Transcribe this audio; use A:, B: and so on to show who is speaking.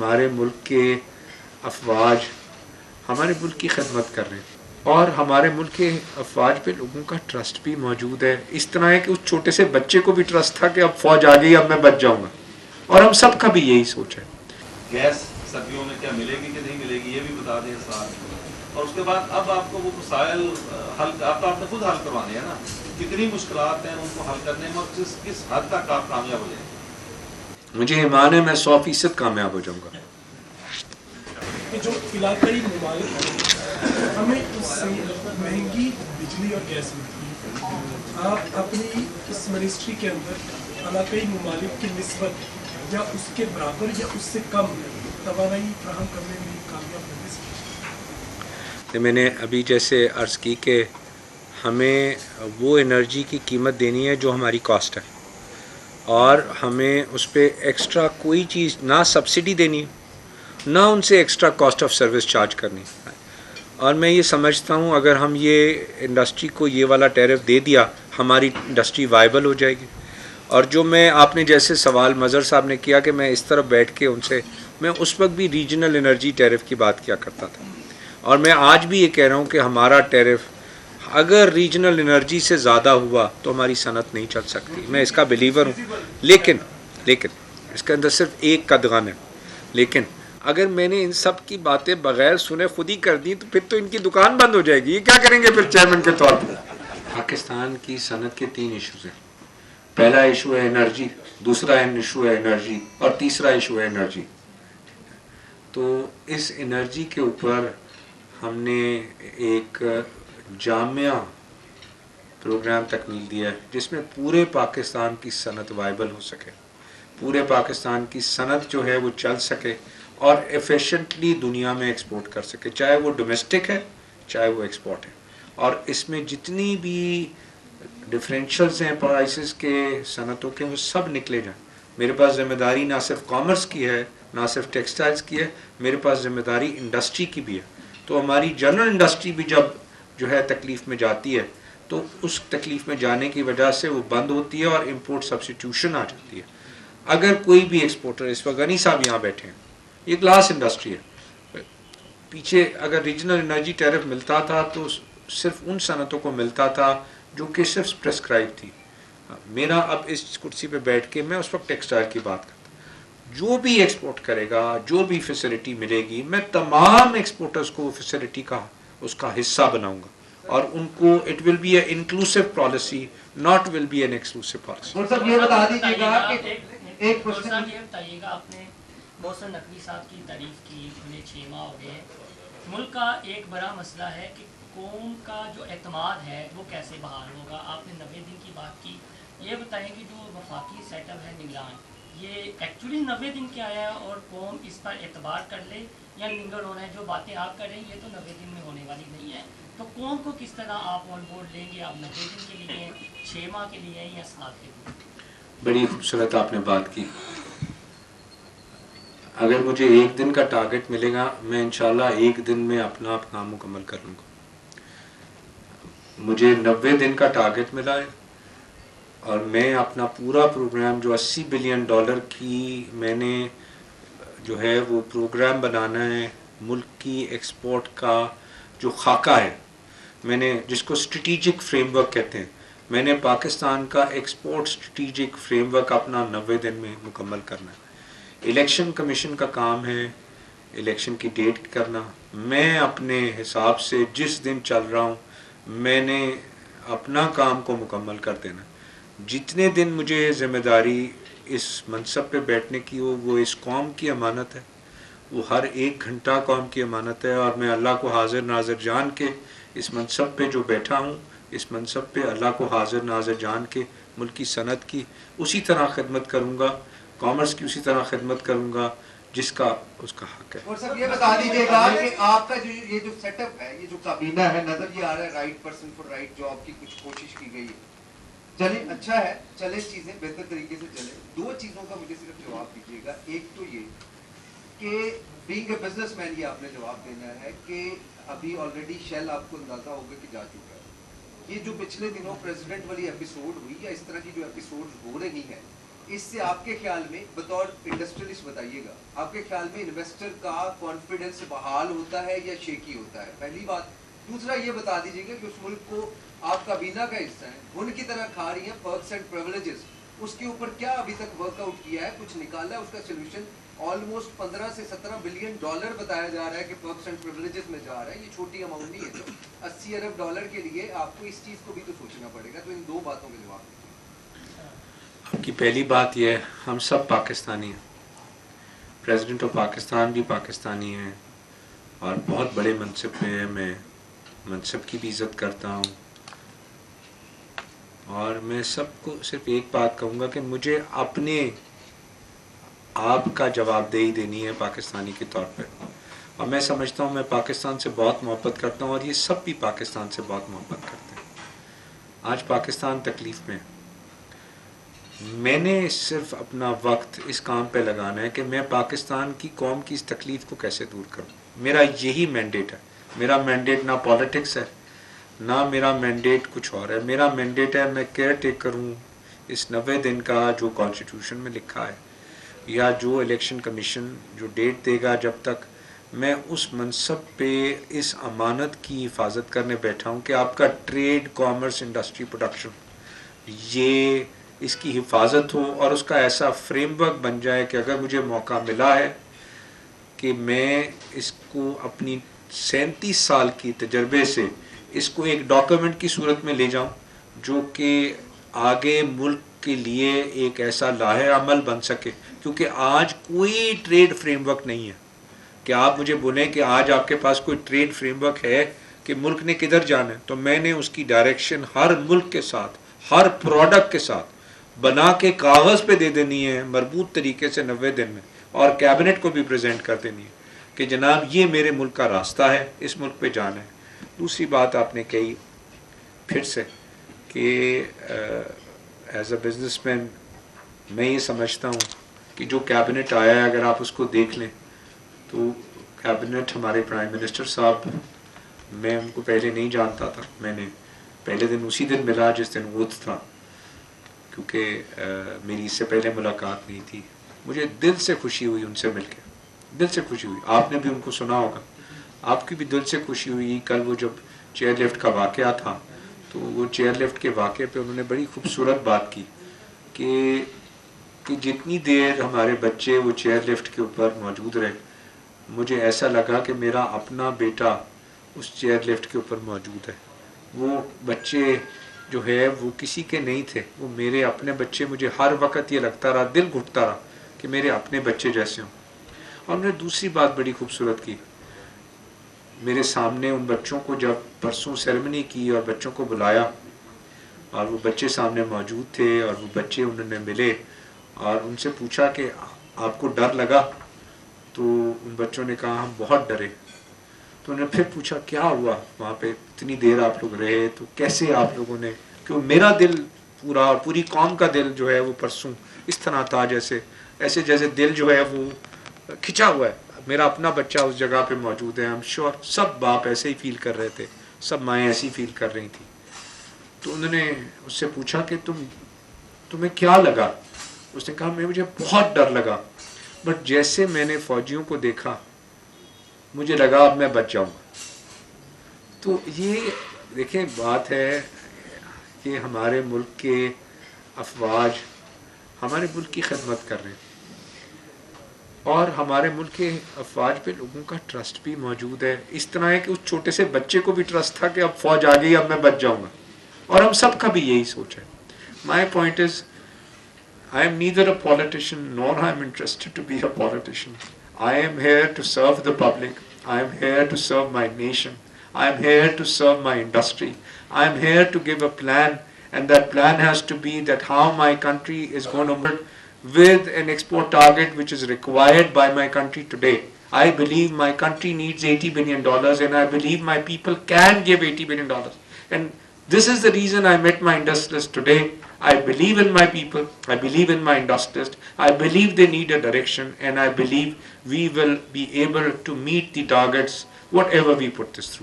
A: ہمارے ملک کے افواج ہمارے ملک کی خدمت کر رہے ہیں اور ہمارے ملک کے افواج پہ لوگوں کا ٹرسٹ بھی موجود ہے. اس طرح ہے کہ اس چھوٹے سے بچے کو بھی ٹرسٹ تھا کہ اب فوج آ گئی, اب میں بچ جاؤں گا, اور ہم سب کا بھی یہی سوچ ہے.
B: گیس سردیوں میں کیا ملے گی کہ نہیں ملے گی یہ بھی بتا دیں ساتھ, اور اس کے بعد اب آپ کو وہ مسائل حل آپ نے خود حل کروانے ہیں نا, کتنی مشکلات ہیں ان کو حل کرنے میں, اور کس حد تک آپ کامیاب ہو جائیں گے.
A: مجھے ایمان ہے میں 100% کامیاب ہو جاؤں گا.
C: کہ جو علاقائی ممالک ہیں ہمیں اس سے مہنگی بجلی اور گیس ملتی ہے, آپ اپنی اس منسٹری کے اندر علاقائی ممالک کی نسبت یا اس کے برابر یا اس سے کم توانائی فراہم کرنے میں کامیاب ہونے سے؟
A: میں نے ابھی جیسے عرض کی کہ ہمیں وہ انرجی کی قیمت دینی ہے جو ہماری کاسٹ ہے, اور ہمیں اس پہ ایکسٹرا کوئی چیز نہ سبسڈی دینی ہے نہ ان سے extra cost of service charge کرنی. اور میں یہ سمجھتا ہوں اگر ہم یہ انڈسٹری کو یہ والا ٹیرف دے دیا ہماری انڈسٹری وائبل ہو جائے گی. اور جو میں آپ نے جیسے سوال مظہر صاحب نے کیا کہ میں اس طرف بیٹھ کے ان سے, میں اس وقت بھی ریجنل انرجی ٹیرف کی بات کیا کرتا تھا, اور میں آج بھی یہ کہہ رہا ہوں کہ ہمارا ٹیرف اگر ریجنل انرجی سے زیادہ ہوا تو ہماری صنعت نہیں چل سکتی. میں اس کا بلیور ہوں, لیکن اس کے اندر صرف ایک قدغن ہے. لیکن اگر میں نے ان سب کی باتیں بغیر سنے خود ہی کر دی تو پھر تو ان کی دکان بند ہو جائے گی. یہ کیا کریں گے پھر چیئرمین کے طور پر؟ پاکستان کی صنعت کے 3 ایشوز ہیں. پہلا ایشو ہے انرجی, دوسرا ایشو ہے انرجی, اور تیسرا ایشو ہے انرجی. تو اس انرجی کے اوپر ہم نے ایک جامعہ پروگرام تکمیل دیا ہے جس میں پورے پاکستان کی صنعت وائبل ہو سکے, پورے پاکستان کی صنعت جو ہے وہ چل سکے اور ایفیشینٹلی دنیا میں ایکسپورٹ کر سکے, چاہے وہ ڈومیسٹک ہے چاہے وہ ایکسپورٹ ہے. اور اس میں جتنی بھی ڈفرینشلز ہیں پرائسز کے صنعتوں کے وہ سب نکلے جائیں. میرے پاس ذمہ داری نہ صرف کامرس کی ہے نہ صرف ٹیکسٹائلز کی ہے, میرے پاس ذمہ داری انڈسٹری کی بھی ہے. تو ہماری جنرل انڈسٹری بھی جب جو ہے تکلیف میں جاتی ہے تو اس تکلیف میں جانے کی وجہ سے وہ بند ہوتی ہے اور امپورٹ سبسٹیوشن آ جاتی ہے. اگر کوئی بھی ایکسپورٹر, اس وقت غنی صاحب یہاں بیٹھے ہیں, یہ گلاس انڈسٹری ہے, پیچھے اگر ریجنل انرجی ٹیرف ملتا تھا تو صرف ان صنعتوں کو ملتا تھا جو کہ صرف پریسکرائب تھی. میرا اب اس کرسی پہ بیٹھ کے میں اس وقت ٹیکسٹائل کی بات کرتا ہوں. جو بھی ایکسپورٹ کرے گا, جو بھی فیسلٹی ملے گی, میں تمام ایکسپورٹرز کو فیسلٹی کا اس کا حصہ بناؤں گا, اور ان کو it will be a inclusive policy, not will be an exclusive policy.
D: اور سب یہ بتا دیجیے گا کہ ایک
E: کوشچن یہ بتائیے گا, آپ نے محسن نقوی صاحب کی تعریف کی, انہیں 6 ماہ ہو گئے. ملک کا ایک بڑا مسئلہ ہے کہ قوم کا جو اعتماد ہے وہ کیسے بحال ہوگا. آپ نے 90 دن کی بات کی, یہ بتائیں کہ جو وفاقی سیٹ اپ ہے نگران, یہ ایکچولی 90 دن کے آیا ہے اور قوم اس پر اعتبار کر لے یا ننگڑ ہونا ہے؟ جو باتیں آپ کر رہے ہیں یہ تو 90 دن میں ہونے والی نہیں ہے. تو قوم کو کس طرح آپ آن بورڈ لیں گے؟ آپ 90 دن کے لیے, 6 ماہ کے لیے یا سال کے لیے؟
A: بڑی خوبصورت آپ نے بات کی. اگر مجھے 1 دن کا ٹارگٹ ملے گا میں انشاءاللہ 1 دن میں اپنا کام مکمل کر لوں گا. مجھے 90 دن کا ٹارگٹ ملا ہے اور میں اپنا پورا پروگرام جو $80 بلین کی میں نے جو ہے وہ پروگرام بنانا ہے, ملک کی ایکسپورٹ کا جو خاکہ ہے, میں نے جس کو اسٹریٹجک فریم ورک کہتے ہیں, میں نے پاکستان کا ایکسپورٹ اسٹریٹجک فریم ورک اپنا 90 دن میں مکمل کرنا ہے. الیکشن کمیشن کا کام ہے الیکشن کی ڈیٹ کرنا. میں اپنے حساب سے جس دن چل رہا ہوں میں نے اپنا کام کو مکمل کر دینا. جتنے دن مجھے ذمہ داری اس منصب پہ بیٹھنے کی ہو وہ اس قوم کی امانت ہے, وہ ہر 1 گھنٹہ قوم کی امانت ہے, اور میں اللہ کو حاضر ناظر جان کے اس منصب پہ جو بیٹھا ہوں, اس منصب پہ اللہ کو حاضر ناظر جان کے ملک کی صنعت کی اسی طرح خدمت کروں گا, کامرس کی اسی طرح خدمت کروں گا جس کا اس کا حق ہے.
D: اور سب یہ بتا دیجیے گا کہ آپ کا یہ جو سیٹ اپ ہے, یہ جو کابینہ ہے, نظر یہ آ رہا ہے right person for right job کی کچھ کوشش کی گئی ہے. چلیں اچھا ہے, چلے چیزیں بہتر طریقے سے چلے. 2 چیزوں کا مجھے صرف جواب دیجیے گا. ایک تو یہ کہ بینگ اے بزنس مین یہ آپ نے جواب دینا ہے کہ ابھی آلریڈی شیل آپ کو اندازہ ہوگا کہ جا چکا ہے. یہ جو پچھلے دنوں پریزیڈنٹ والی ایپیسوڈ ہوئی یا اس طرح کی جو ایپیسوڈ ہو رہی ہیں اس سے آپ کے خیال میں بطور انڈسٹریلسٹ بتائیے گا, آپ کے خیال میں انویسٹر کا کانفیڈنس بحال ہوتا ہے یا شیکی ہوتا ہے؟ پہلی بات. دوسرا یہ بتا دیجیے گا کہ اس ملک کو آپ کابینہ کا حصہ ہیں, گھن کی طرح کھا رہی ہیں پرکس اینڈ پریولیجز, اس کے اوپر کیا ابھی تک ورک آؤٹ کیا ہے, کچھ نکالا ہے اس کا سولوشن؟ آلموسٹ 15 سے 17 بلین ڈالر بتایا جا رہا ہے کہ پرکس اینڈ پریولیجز میں جا رہا ہے. یہ چھوٹی اماؤنٹ نہیں ہے. 80 ارب ڈالر کے لیے آپ کو اس چیز کو بھی تو سوچنا پڑے گا. تو ان دو باتوں کے جواب دیجیے.
A: آپ کی پہلی بات یہ ہے, ہم سب پاکستانی ہیں, پریزیڈنٹ آف پاکستان بھی پاکستانی ہیں اور بہت بڑے منصب پہ ہیں. میں منصب کی بھی عزت کرتا ہوں, اور میں سب کو صرف ایک بات کہوں گا کہ مجھے اپنے آپ کا جواب دہی دینی ہے پاکستانی کے طور پہ, اور میں سمجھتا ہوں میں پاکستان سے بہت محبت کرتا ہوں, اور یہ سب بھی پاکستان سے بہت محبت کرتے ہیں. آج پاکستان تکلیف میں, میں نے صرف اپنا وقت اس کام پہ لگانا ہے کہ میں پاکستان کی قوم کی اس تکلیف کو کیسے دور کروں. میرا یہی مینڈیٹ ہے. میرا مینڈیٹ نہ پالیٹکس ہے, نہ میرا مینڈیٹ کچھ اور ہے. میرا مینڈیٹ ہے میں کیئر ٹیکر ہوں اس 90 دن کا جو کانسٹیٹیوشن میں لکھا ہے, یا جو الیکشن کمیشن جو ڈیٹ دے گا, جب تک میں اس منصب پہ اس امانت کی حفاظت کرنے بیٹھا ہوں کہ آپ کا ٹریڈ, کامرس, انڈسٹری, پروڈکشن, یہ اس کی حفاظت ہو, اور اس کا ایسا فریم ورک بن جائے کہ اگر مجھے موقع ملا ہے کہ میں اس کو اپنی 37 سال کی تجربے سے اس کو ایک ڈاکیومنٹ کی صورت میں لے جاؤں جو کہ آگے ملک کے لیے ایک ایسا لاہے عمل بن سکے. کیونکہ آج کوئی ٹریڈ فریم ورک نہیں ہے کہ آپ مجھے بولیں کہ آج آپ کے پاس کوئی ٹریڈ فریم ورک ہے کہ ملک نے کدھر جانا ہے. تو میں نے اس کی ڈائریکشن ہر ملک کے ساتھ, ہر پروڈکٹ کے ساتھ بنا کے کاغذ پہ دے دینی ہے مربوط طریقے سے 90 دن میں, اور کیبنٹ کو بھی پریزنٹ کر دینی ہے کہ جناب یہ میرے ملک کا راستہ ہے, اس ملک پہ جانا ہے. دوسری بات آپ نے کہی پھر سے کہ ایز اے بزنس مین میں یہ سمجھتا ہوں کہ جو کیبنٹ آیا ہے اگر آپ اس کو دیکھ لیں تو کیبنٹ ہمارے پرائم منسٹر صاحب, میں ان کو پہلے نہیں جانتا تھا. میں نے پہلے دن اسی دن ملا جس دن اوتھ تھا, کیونکہ میری اس سے پہلے ملاقات نہیں تھی. مجھے دل سے خوشی ہوئی ان سے مل کے, دل سے خوشی ہوئی. آپ نے بھی ان کو سنا ہوگا, آپ کی بھی دل سے خوشی ہوئی. کل وہ جب چیئر لفٹ کا واقعہ تھا تو وہ چیئر لفٹ کے واقعے پہ انہوں نے بڑی خوبصورت بات کی کہ جتنی دیر ہمارے بچے وہ چیئر لفٹ کے اوپر موجود رہے, مجھے ایسا لگا کہ میرا اپنا بیٹا اس چیئر لفٹ کے اوپر موجود ہے. وہ بچے جو ہے وہ کسی کے نہیں تھے, وہ میرے اپنے بچے. مجھے ہر وقت یہ لگتا رہا, دل گھٹتا رہا کہ میرے اپنے بچے جیسے ہوں. اور میں نے دوسری بات بڑی خوبصورت کی, میرے سامنے ان بچوں کو جب پرسوں سیرمنی کی اور بچوں کو بلایا اور وہ بچے سامنے موجود تھے, اور وہ بچے انہوں نے ملے اور ان سے پوچھا کہ آپ کو ڈر لگا؟ تو ان بچوں نے کہا ہم بہت ڈرے. تو انہوں نے پھر پوچھا کیا ہوا وہاں پہ اتنی دیر آپ لوگ رہے, تو کیسے آپ لوگوں نے, کیوں میرا دل پورا اور پوری قوم کا دل جو ہے وہ پرسوں اس طرح تھا ایسے جیسے دل جو ہے وہ کھچا ہوا ہے. میرا اپنا بچہ اس جگہ پہ موجود ہے. I'm sure سب باپ ایسے ہی فیل کر رہے تھے, سب مائیں ایسی فیل کر رہی تھیں. تو انہوں نے اس سے پوچھا کہ تمہیں کیا لگا؟ اس نے کہا مجھے بہت ڈر لگا, بٹ جیسے میں نے فوجیوں کو دیکھا مجھے لگا اب میں بچ جاؤں گا. تو یہ دیکھیں بات ہے کہ ہمارے ملک کے افواج ہمارے ملک کی خدمت کر رہے ہیں, اور ہمارے ملک کے افواج پہ لوگوں کا ٹرسٹ بھی موجود ہے. اس طرح ہے کہ اس چھوٹے سے بچے کو بھی ٹرسٹ تھا کہ اب فوج آ گئی, اب میں بچ جاؤں گا, اور ہم سب کا بھی یہی سوچ ہے. My point is I am neither a politician nor I am interested to be a politician. I am here to serve the public. I am here to serve my nation. I am here to serve my industry. I am here to give a plan, and that plan has to be that how my country is going to move with an export target which is required by my country today. I believe my country needs $80 billion, and I believe my people can give $80 billion. And this is the reason I met my industrialists today. I believe in my people, I believe in my industrialists, I believe they need a direction, and I believe we will be able to meet the targets whatever we put this through.